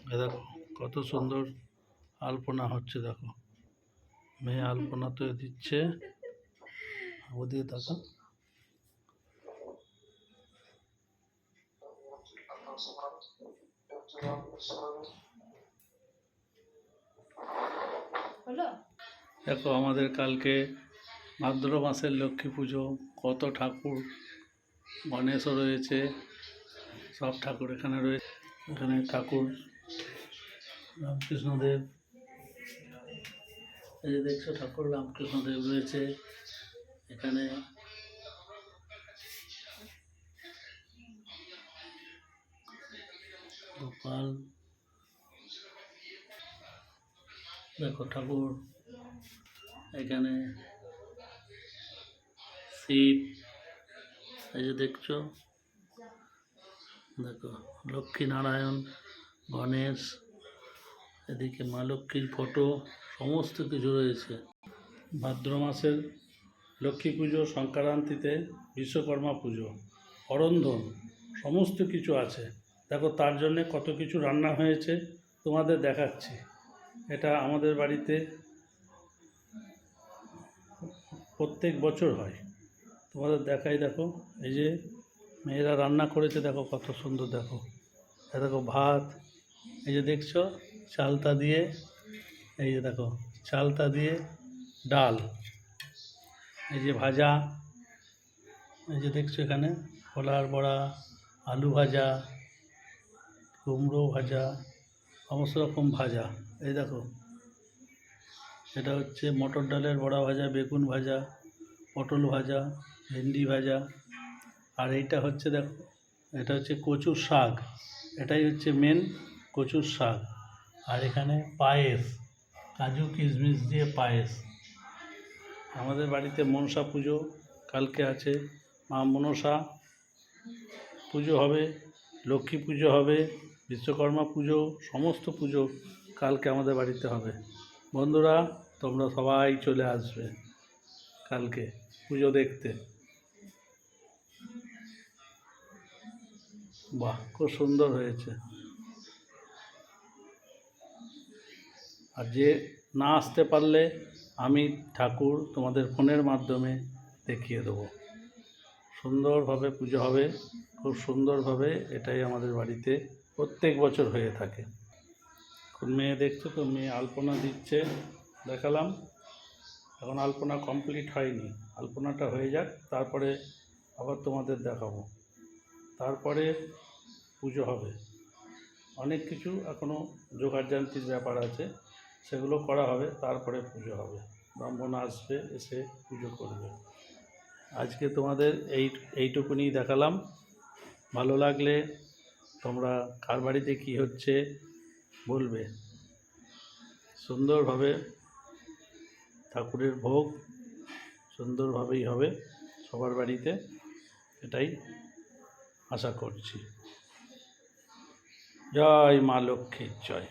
দেখো কত সুন্দর আলপনা হচ্ছে। দেখো মেয়ে আলপনা তো দিচ্ছে, ওদিকে দেখো। দেখো আমাদের কালকে ভাদ্র মাসের লক্ষ্মী পুজো, কত ঠাকুর, গণেশও রয়েছে, সব ঠাকুর এখানে রয়েছে। এখানে ঠাকুর রামকৃষ্ণদেব, এই যে দেখছো ঠাকুর রামকৃষ্ণদেব রয়েছে এখানে। গোপাল, দেখো ঠাকুর এখানে, শিব, এই যে দেখছো। দেখো লক্ষ্মী নারায়ণ, গণেশ, এদিকে মা লক্ষ্মীর ফটো, সমস্ত কিছু রয়েছে। ভাদ্র মাসের লক্ষ্মী পুজো, সংক্রান্তিতে বিশ্বকর্মা পুজো, অরন্ধন, সমস্ত কিছু আছে। দেখো তার জন্যে কত কিছু রান্না হয়েছে তোমাদের দেখাচ্ছি। এটা আমাদের বাড়িতে প্রত্যেক বছর হয়, তোমাদের দেখাই। দেখো এই যে মেয়েরা রান্না করেছে, দেখো কত সুন্দর। দেখো দেখো ভাত, এই যে দেখছো চালতা দিয়ে, এই যে দেখো চালতা দিয়ে ডাল, এই যে ভাজা, এই যে দেখছো এখানে কলার বড়া, আলু ভাজা, কুমড়ো ভাজা, সমস্ত রকম ভাজা। এই দেখো এটা হচ্ছে মটর ডালের বড়া ভাজা, বেগুন ভাজা, পটল ভাজা, ভেন্ডি ভাজা। আর এইটা হচ্ছে দেখো, এটা হচ্ছে কচুর শাক, এটাই হচ্ছে মেন কচুর শাক। আর এখানে পায়েস, কাজু কিশমিশ দিয়ে পায়েস। আমাদের বাড়িতে মনসা পুজো কালকে আছে, মা মনসা পুজো হবে, লক্ষ্মী পুজো হবে, বিশ্বকর্মা পুজো, সমস্ত পুজো কালকে আমাদের বাড়িতে হবে। বন্ধুরা তোমরা সবাই চলে আসবে কালকে পুজো দেখতে। বাহ, খুব সুন্দর হয়েছে। আর যে না আসতে পারলে আমি ঠাকুর তোমাদের ফোনের মাধ্যমে দেখিয়ে দেবো। সুন্দরভাবে পুজো হবে, খুব সুন্দরভাবে। এটাই আমাদের বাড়িতে প্রত্যেক বছর হয়ে থাকে। এখন মেয়ে দেখছো তো, মেয়ে আলপনা দিচ্ছে, দেখালাম। এখন আলপনা কমপ্লিট হয়নি, আলপনাটা হয়ে যাক, তারপরে আবার তোমাদের দেখাবো। তারপরে পুজো হবে। অনেক কিছু এখনও যোগাড়যন্ত্রের ব্যাপার আছে, সেগুলো করা হবে, তারপরে পুজো হবে। ব্রাহ্মণ আসবে, এসে পুজো করবে। আজকে তোমাদের এইটুকুনি দেখালাম। ভালো লাগলে তোমরা কার বাড়িতে কী হচ্ছে বলবে। সুন্দরভাবে ঠাকুরের ভোগ সুন্দরভাবেই হবে সবার বাড়িতে, এটাই আশা করছি। জয় মা লক্ষ্মীর জয়।